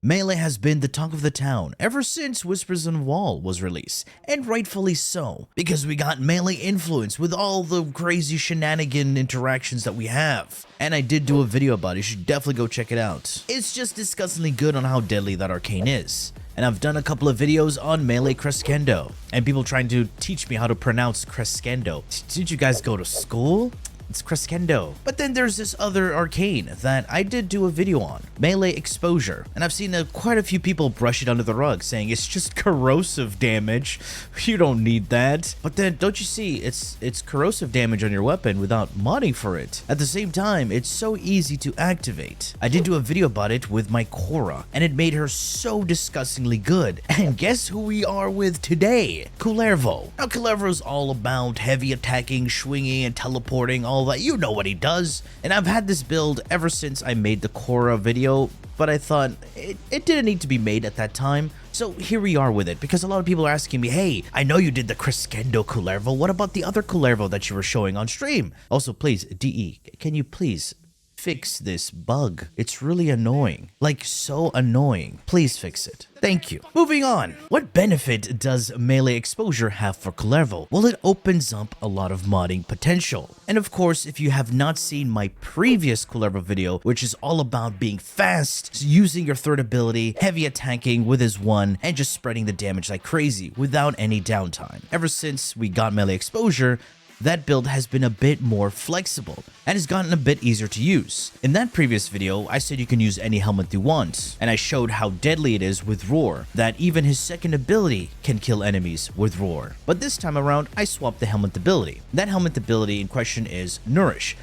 Melee has been the talk of the town ever since Whispers on the Wall was released, and rightfully so, because we got melee influence with all the crazy shenanigan interactions that we have. And I did do a video about it, you should definitely go check it out. It's just disgustingly good on how deadly that arcane is. And I've done a couple of videos on melee crescendo, and people trying to teach me how to pronounce crescendo. Did you guys go to school? It's crescendo. But then there's this other arcane that I did do a video on, melee exposure, and I've seen quite a few people brush it under the rug saying it's just corrosive damage. You don't need that. But then don't you see it's corrosive damage on your weapon without modding for it. At the same time, it's so easy to activate. I did do a video about it with my Korra, and it made her so disgustingly good. And guess who we are with today? Kullervo. Now Kullervo is all about heavy attacking, swinging, and teleporting, all that. You know what he does. And I've had this build ever since I made the Korra video, but I thought it didn't need to be made at that time. So here we are with it, because a lot of people are asking me, hey, I know you did the crescendo Kullervo, what about the other Kullervo that you were showing on stream? Also, please, DE, can you please fix this bug? It's really annoying. Like, so annoying. Please fix it. Thank you. Moving on. What benefit does melee exposure have for Kullervo? Well, it opens up a lot of modding potential. And of course, if you have not seen my previous Kullervo video, which is all about being fast, using your third ability, heavy attacking with his one, and just spreading the damage like crazy without any downtime. Ever since we got melee exposure, that build has been a bit more flexible and has gotten a bit easier to use. In that previous video, I said you can use any Helminth you want, and I showed how deadly it is with Roar, that even his second ability can kill enemies with Roar. But this time around, I swapped the Helminth ability. That Helminth ability in question is Nourish.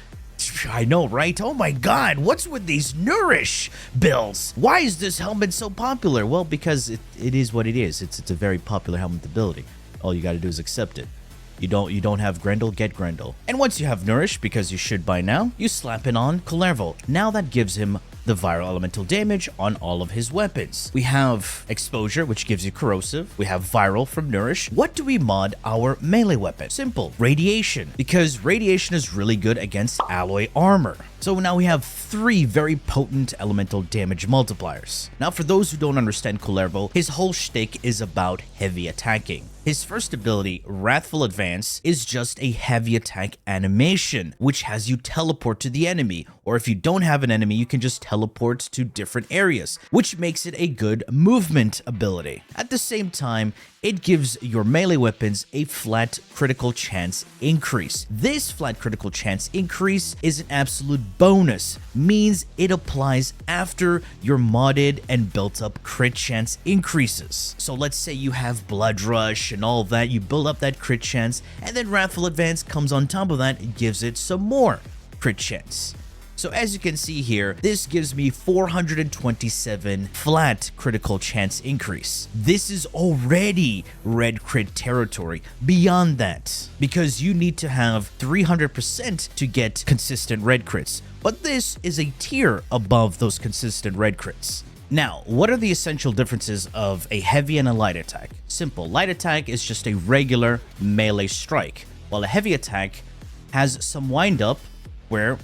I know, right? Oh my god, what's with these Nourish builds? Why is this Helminth so popular? Well, because it is what it is. It's a very popular Helminth ability. All you gotta do is accept it. You don't have Grendel, get Grendel. And once you have Nourish, because you should by now, you slap it on Kullervo. Now that gives him the viral elemental damage on all of his weapons. We have Exposure, which gives you corrosive. We have viral from Nourish. What do we mod our melee weapon? Simple, radiation, because radiation is really good against alloy armor. So now we have 3 very potent elemental damage multipliers. Now for those who don't understand Kullervo, his whole shtick is about heavy attacking. His first ability, Wrathful Advance, is just a heavy attack animation, which has you teleport to the enemy, or if you don't have an enemy, you can just teleport to different areas, which makes it a good movement ability. At the same time, it gives your melee weapons a flat critical chance increase. This flat critical chance increase is an absolute bonus, means it applies after your modded and built up crit chance increases. So let's say you have Blood Rush and all that, you build up that crit chance, and then Wrathful Advance comes on top of that and gives it some more crit chance. So as you can see here, this gives me 427 flat critical chance increase. This is already red crit territory. Beyond that, because you need to have 300% to get consistent red crits. But this is a tier above those consistent red crits. Now, what are the essential differences of a heavy and a light attack? Simple. Light attack is just a regular melee strike, while a heavy attack has some wind up where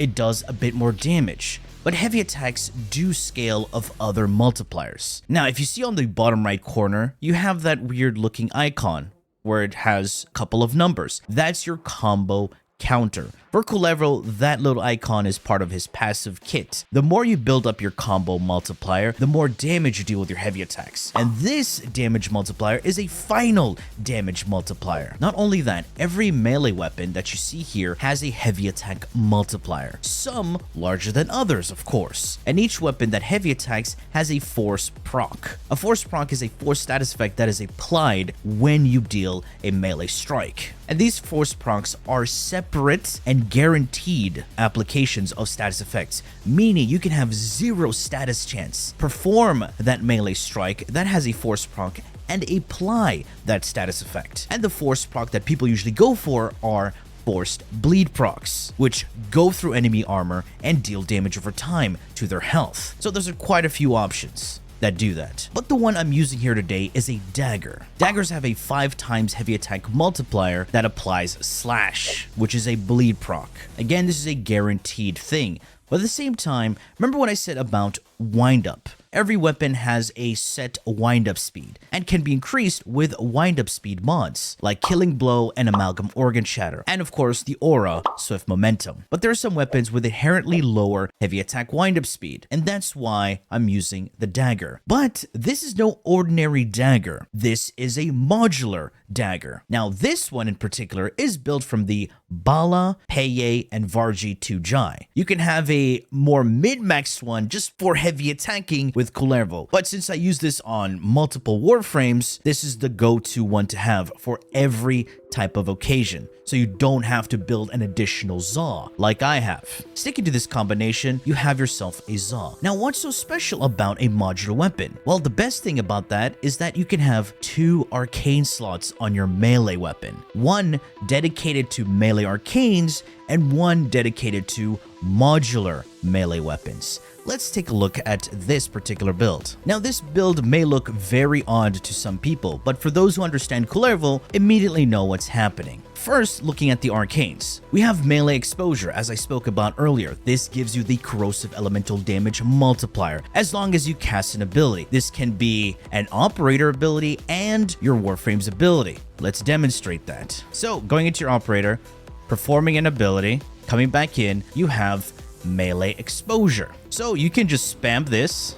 it does a bit more damage. But heavy attacks do scale of other multipliers. Now, if you see on the bottom right corner, you have that weird looking icon where it has a couple of numbers. That's your combo counter. For Kullervo, that little icon is part of his passive kit. The more you build up your combo multiplier, the more damage you deal with your heavy attacks. And this damage multiplier is a final damage multiplier. Not only that, every melee weapon that you see here has a heavy attack multiplier. Some larger than others, of course. And each weapon that heavy attacks has a force proc. A force proc is a force status effect that is applied when you deal a melee strike. And these force procs are separate and guaranteed applications of status effects, meaning you can have 0 status chance, perform that melee strike that has a force proc, and apply that status effect. And the force proc that people usually go for are forced bleed procs, which go through enemy armor and deal damage over time to their health. So there's quite a few options that do that. But the one I'm using here today is a dagger. Daggers have a 5 times heavy attack multiplier that applies slash, which is a bleed proc. Again, this is a guaranteed thing. But at the same time, remember what I said about wind up? Every weapon has a set wind-up speed and can be increased with wind-up speed mods like Killing Blow and Amalgam Organ Shatter, and of course the Aura Swift Momentum. But there are some weapons with inherently lower heavy attack wind-up speed, and that's why I'm using the dagger. But this is no ordinary dagger. This is a modular dagger. Now this one in particular is built from the Bala, Peye, and Varji 2 Jai. You can have a more mid-maxed one just for heavy attacking with Kullervo, but since I use this on multiple warframes, this is the go-to one to have for every type of occasion, so you don't have to build an additional Zaw like I have. Sticking to this combination, you have yourself a Zaw. Now what's so special about a modular weapon? Well, the best thing about that is that you can have 2 arcane slots on your melee weapon. One dedicated to melee arcanes and one dedicated to modular melee weapons. Let's take a look at this particular build. Now this build may look very odd to some people, but for those who understand Kullervo, immediately know what's happening. First, looking at the arcanes. We have melee exposure, as I spoke about earlier. This gives you the corrosive elemental damage multiplier as long as you cast an ability. This can be an operator ability and your Warframe's ability. Let's demonstrate that. So going into your operator, performing an ability, coming back in, you have melee exposure. So you can just spam this.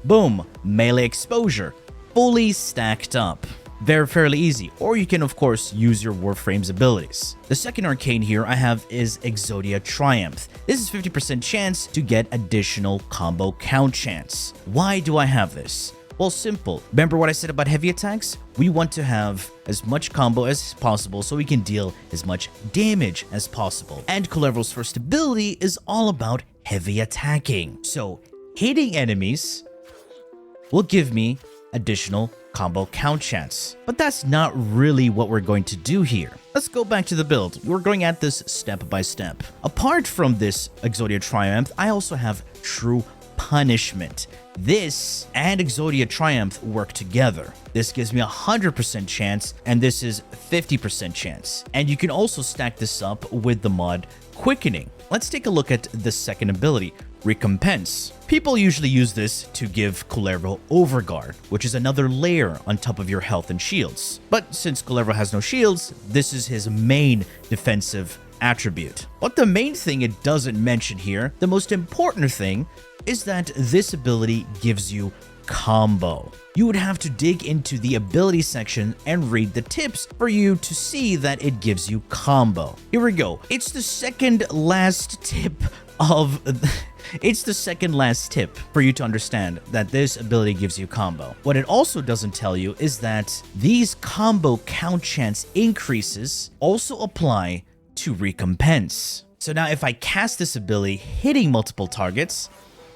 Boom, melee exposure, fully stacked up. Fairly easy, or you can of course use your Warframe's abilities. The second arcane here I have is Exodia Triumph. This is 50% chance to get additional combo count chance. Why do I have this? Well, simple. Remember what I said about heavy attacks? We want to have as much combo as possible so we can deal as much damage as possible. And Kullervo's first ability is all about heavy attacking. So hitting enemies will give me additional combo count chance. But that's not really what we're going to do here. Let's go back to the build. We're going at this step by step. Apart from this Exodia Triumph, I also have True Punishment. This and Exodia Triumph work together. This gives me 100% chance, and this is 50% chance. And you can also stack this up with the mod Quickening. Let's take a look at the second ability, Recompense. People usually use this to give Kullervo Overguard, which is another layer on top of your health and shields. But since Kullervo has no shields, this is his main defensive attribute. But the main thing it doesn't mention here, the most important thing, is that this ability gives you combo. You would have to dig into the ability section and read the tips for you to see that it gives you combo. Here we go. It's the second last tip for you to understand that this ability gives you combo. What it also doesn't tell you is that these combo count chance increases also apply to Recompense. So now if I cast this ability hitting multiple targets,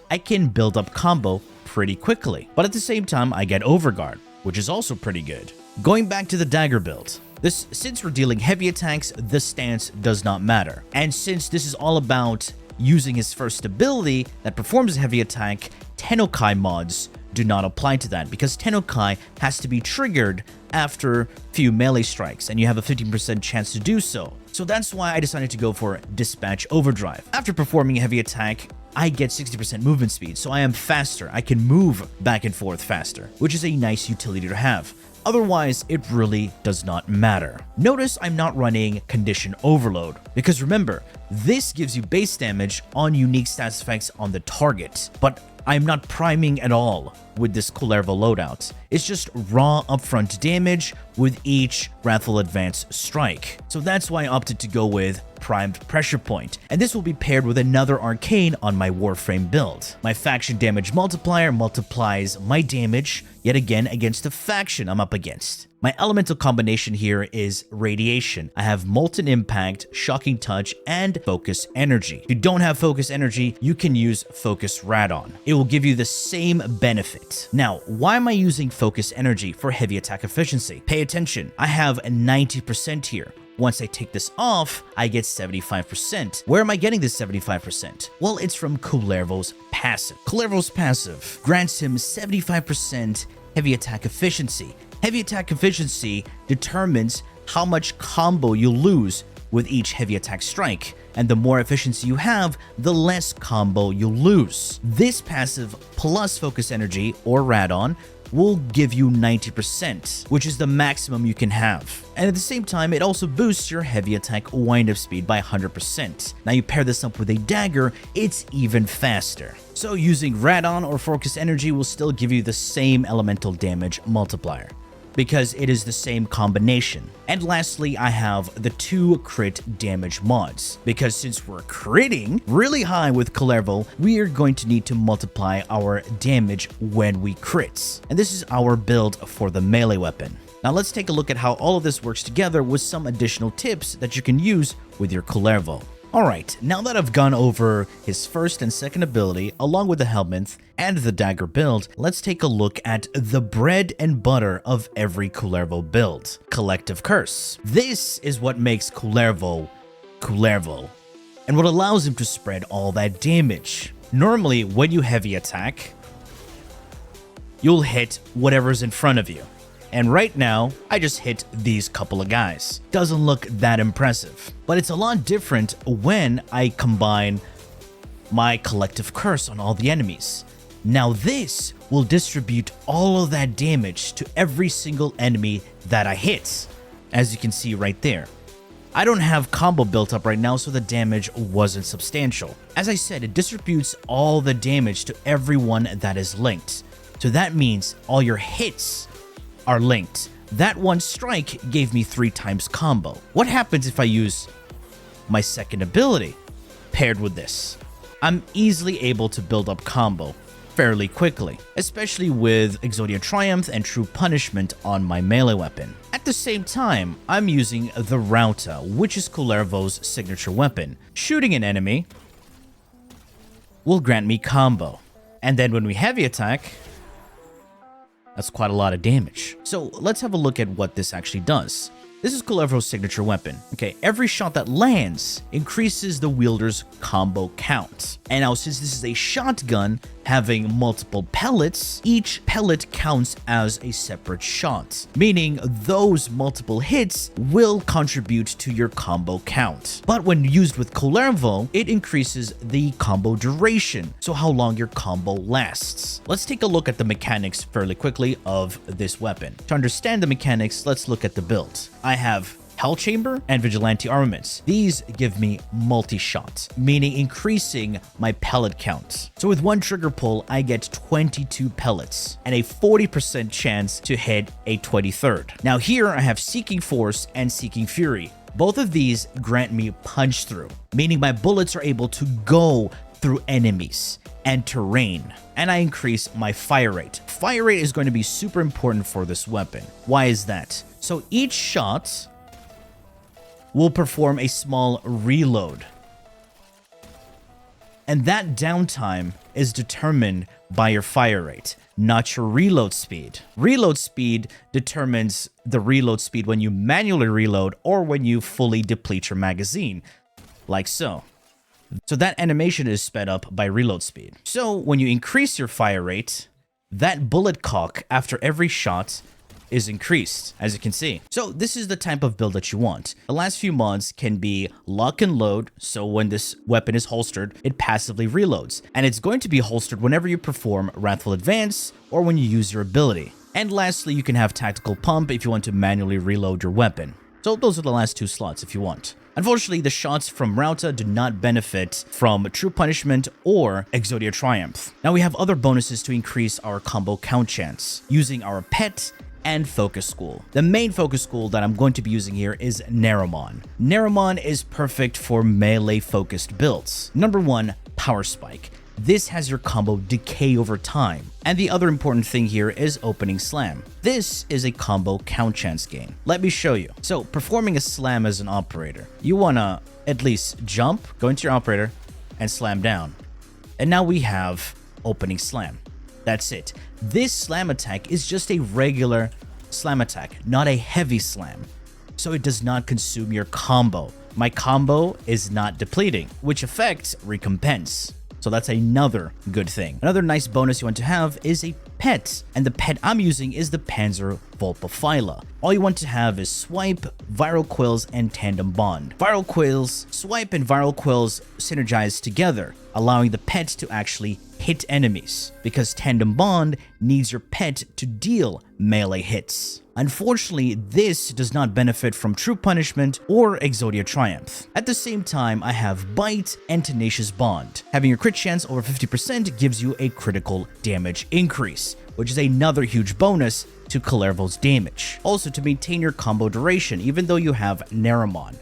I can build up combo pretty quickly. But at the same time, I get Overguard, which is also pretty good. Going back to the dagger build. Since we're dealing heavy attacks, the stance does not matter. And since this is all about using his first ability that performs a heavy attack, Tennokai mods do not apply to that because Tennokai has to be triggered after few melee strikes, and you have a 15% chance to do so. So that's why I decided to go for Dispatch Overdrive. After performing a heavy attack, I get 60% movement speed, so I am faster. I can move back and forth faster, which is a nice utility to have. Otherwise, it really does not matter. Notice I'm not running Condition Overload, because remember, this gives you base damage on unique stats effects on the target, but I'm not priming at all with this Kullervo loadout. It's just raw upfront damage with each Wrathful Advance strike. So that's why I opted to go with Primed Pressure Point, and this will be paired with another arcane on my Warframe build. My faction damage multiplier multiplies my damage yet again against the faction I'm up against. My elemental combination here is Radiation. I have Molten Impact, Shocking Touch, and Focus Energy. If you don't have Focus Energy, you can use Focus Radon. It will give you the same benefit. Now, why am I using Focus Energy for heavy attack efficiency? Pay attention. I have a 90% here. Once I take this off, I get 75%. Where am I getting this 75%? Well, it's from Kullervo's passive. Kullervo's passive grants him 75% heavy attack efficiency. Heavy attack efficiency determines how much combo you lose with each heavy attack strike, and the more efficiency you have, the less combo you'll lose. This passive plus focus energy, or Radon, will give you 90%, which is the maximum you can have. And at the same time, it also boosts your heavy attack wind-up speed by 100%. Now you pair this up with a dagger, it's even faster. So using Radon or focus energy will still give you the same elemental damage multiplier, because it is the same combination. And lastly, I have the 2 crit damage mods, because since we're critting really high with Kullervo, we are going to need to multiply our damage when we crit. And this is our build for the melee weapon. Now let's take a look at how all of this works together with some additional tips that you can use with your Kullervo. Alright, now that I've gone over his first and second ability, along with the Helminth and the dagger build, let's take a look at the bread and butter of every Kullervo build, Collective Curse. This is what makes Kullervo, Kullervo, and what allows him to spread all that damage. Normally, when you heavy attack, you'll hit whatever's in front of you. And right now, I just hit these couple of guys. Doesn't look that impressive. But it's a lot different when I combine my Collective Curse on all the enemies. Now this will distribute all of that damage to every single enemy that I hit, as you can see right there. I don't have combo built up right now, so the damage wasn't substantial. As I said, it distributes all the damage to everyone that is linked. So that means all your hits are linked. That one strike gave me 3 times combo. What happens if I use my second ability paired with this? I'm easily able to build up combo fairly quickly, especially with Exodia Triumph and True Punishment on my melee weapon. At the same time, I'm using the Rauta, which is Kullervo's signature weapon. Shooting an enemy will grant me combo. And then when we heavy attack, that's quite a lot of damage. So let's have a look at what this actually does. This is Kullervo's signature weapon. Okay, every shot that lands increases the wielder's combo count. And now since this is a shotgun having multiple pellets, each pellet counts as a separate shot, meaning those multiple hits will contribute to your combo count. But when used with Kullervo, it increases the combo duration, so how long your combo lasts. Let's take a look at the mechanics fairly quickly of this weapon. To understand the mechanics, let's look at the build. I have Hell Chamber and Vigilante armaments. These give me multi-shot, meaning increasing my pellet count. So with one trigger pull, I get 22 pellets and a 40% chance to hit a 23rd. Now here I have Seeking Force and Seeking Fury. Both of these grant me punch through, meaning my bullets are able to go through enemies and terrain, and I increase my fire rate. Fire rate is going to be super important for this weapon. Why is that? So each shot will perform a small reload, and that downtime is determined by your fire rate, not your reload speed. Reload speed determines the reload speed when you manually reload or when you fully deplete your magazine, like so. So that animation is sped up by reload speed. So when you increase your fire rate, that bullet cock after every shot is increased, as you can see. So this is the type of build that you want. The last few mods can be lock and load, so when this weapon is holstered, it passively reloads. And it's going to be holstered whenever you perform Wrathful Advance or when you use your ability. And lastly, you can have tactical pump if you want to manually reload your weapon. So those are the last 2 slots if you want. Unfortunately, the shots from Rauta do not benefit from True Punishment or Exodia Triumph. Now we have other bonuses to increase our combo count chance using our pet and Focus School. The main Focus School that I'm going to be using here is Neromon. Neromon is perfect for melee focused builds. Number 1, Power Spike. This has your combo decay over time. And the other important thing here is Opening Slam. This is a combo count chance gain. Let me show you. So performing a slam as an operator, you wanna at least jump, go into your operator, and slam down. And now we have Opening Slam. That's it. This slam attack is just a regular slam attack, not a heavy slam. So it does not consume your combo. My combo is not depleting, which affects recompense. So that's another good thing. Another nice bonus you want to have is a pet. And the pet I'm using is the Panzer Multiplier. All you want to have is Swipe, Viral Quills, and Tandem Bond. Viral Quills, Swipe and Viral Quills synergize together, allowing the pet to actually hit enemies, because Tandem Bond needs your pet to deal melee hits. Unfortunately, this does not benefit from True Punishment or Exodia Triumph. At the same time, I have Bite and Tenacious Bond. Having your crit chance over 50% gives you a critical damage increase, which is another huge bonus to Kullervo's damage. Also, to maintain your combo duration, even though you have Naramon,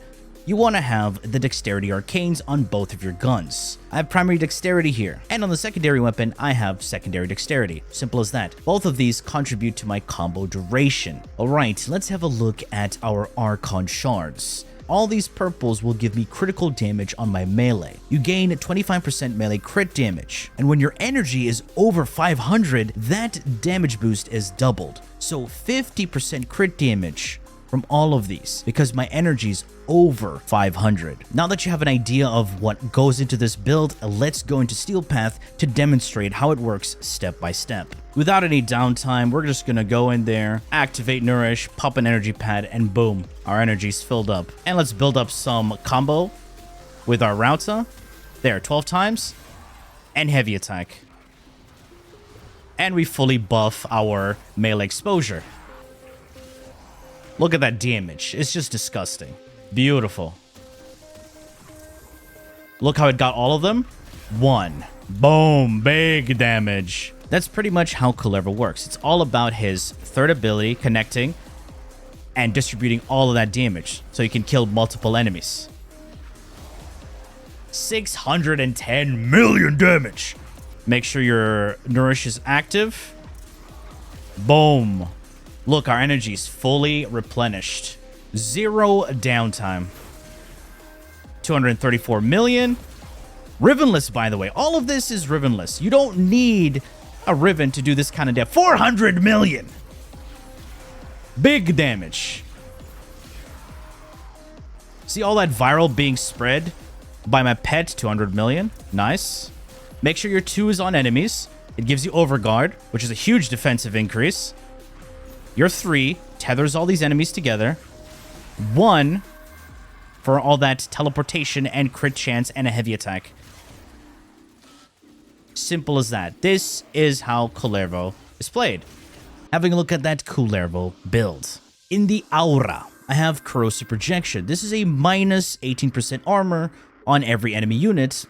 you want to have the Dexterity Arcanes on both of your guns. I have Primary Dexterity here, and on the secondary weapon, I have Secondary Dexterity. Simple as that. Both of these contribute to my combo duration. Alright, let's have a look at our Archon Shards. All these purples will give me critical damage on my melee. You gain 25% melee crit damage, and when your energy is over 500, that damage boost is doubled. So 50% crit damage from all of these, because my energy's over 500. Now that you have an idea of what goes into this build, let's go into Steel Path to demonstrate how it works step by step. Without any downtime, we're just gonna go in there, activate Nourish, pop an energy pad, and boom, our energy's filled up. And let's build up some combo with our Rauta. There, 12 times, and heavy attack. And we fully buff our melee exposure. Look at that damage. It's just disgusting. Beautiful. Look how it got all of them. 1. Boom. Big damage. That's pretty much how Kullervo works. It's all about his third ability, connecting and distributing all of that damage so you can kill multiple enemies. 610 million damage. Make sure your Nourish is active. Boom. Look, our energy is fully replenished. 0 downtime. 234 million. Rivenless, by the way. All of this is Rivenless. You don't need a Riven to do this kind of damage. 400 million. Big damage. See all that viral being spread by my pet? 200 million. Nice. Make sure your 2 is on enemies. It gives you Overguard, which is a huge defensive increase. Your 3 tethers all these enemies together. 1 for all that teleportation and crit chance and a heavy attack. Simple as that. This is how Kullervo is played. Having a look at that Kullervo build. In the aura, I have Corrosive Projection. This is a minus 18% armor on every enemy unit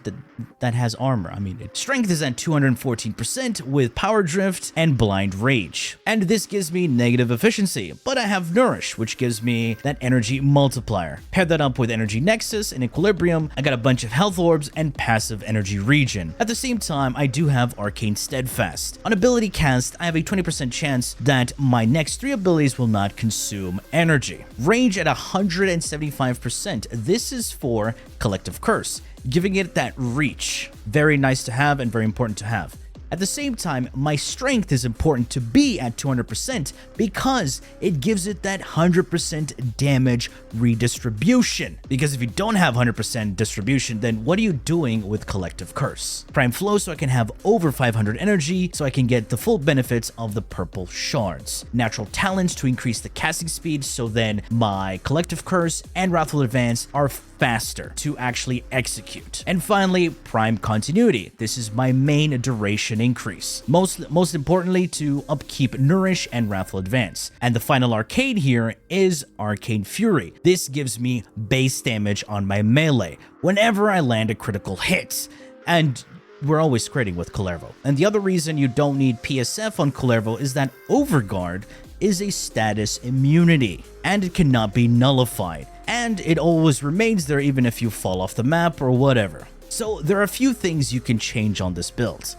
that has armor. I mean, its strength is at 214% with Power Drift and Blind Rage. And this gives me negative efficiency, but I have Nourish, which gives me that energy multiplier. Pair that up with Energy Nexus and Equilibrium, I got a bunch of health orbs and passive energy regen. At the same time, I do have Arcane Steadfast. On ability cast, I have a 20% chance that my next 3 abilities will not consume energy. Range at 175%. This is for Collective Curse, giving it that reach. Very nice to have and very important to have. At the same time, my strength is important to be at 200% because it gives it that 100% damage redistribution. Because if you don't have 100% distribution, then what are you doing with Collective Curse? Prime Flow so I can have over 500 energy so I can get the full benefits of the purple shards. Natural Talents to increase the casting speed so then my Collective Curse and Wrathful Advance are faster to actually execute. And finally, Prime Continuity. This is my main duration increase. Most importantly, to upkeep Nourish and Wrathful Advance. And the final arcane here is Arcane Fury. This gives me base damage on my melee whenever I land a critical hit. And we're always critting with Kullervo. And the other reason you don't need PSF on Kullervo is that Overguard is a status immunity, and it cannot be nullified. And it always remains there even if you fall off the map or whatever. So there are a few things you can change on this build.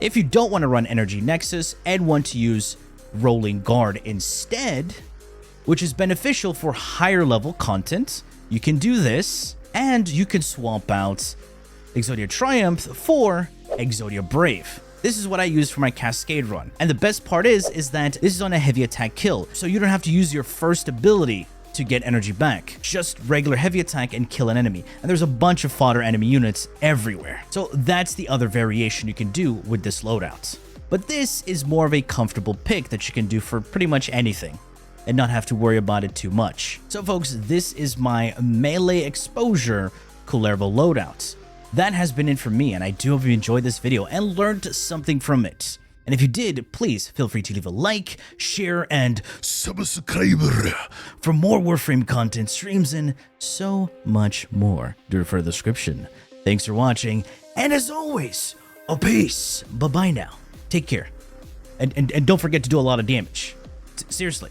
If you don't want to run Energy Nexus and want to use Rolling Guard instead, which is beneficial for higher level content, you can do this, and you can swap out Exodia Triumph for Exodia Brave. This is what I use for my Cascade run. And the best part is that this is on a heavy attack kill, so you don't have to use your first ability to get energy back. Just regular heavy attack and kill an enemy. And there's a bunch of fodder enemy units everywhere. So that's the other variation you can do with this loadout. But this is more of a comfortable pick that you can do for pretty much anything. and not have to worry about it too much. So folks, this is my melee exposure Kullervo loadout. That has been it for me, and I do hope you enjoyed this video and learned something from it. And if you did, please feel free to leave a like, share, and subscribe for more Warframe content, streams, and so much more. Do refer to the description. Thanks for watching, and as always, peace. Bye-bye now. Take care. And don't forget to do a lot of damage. Seriously.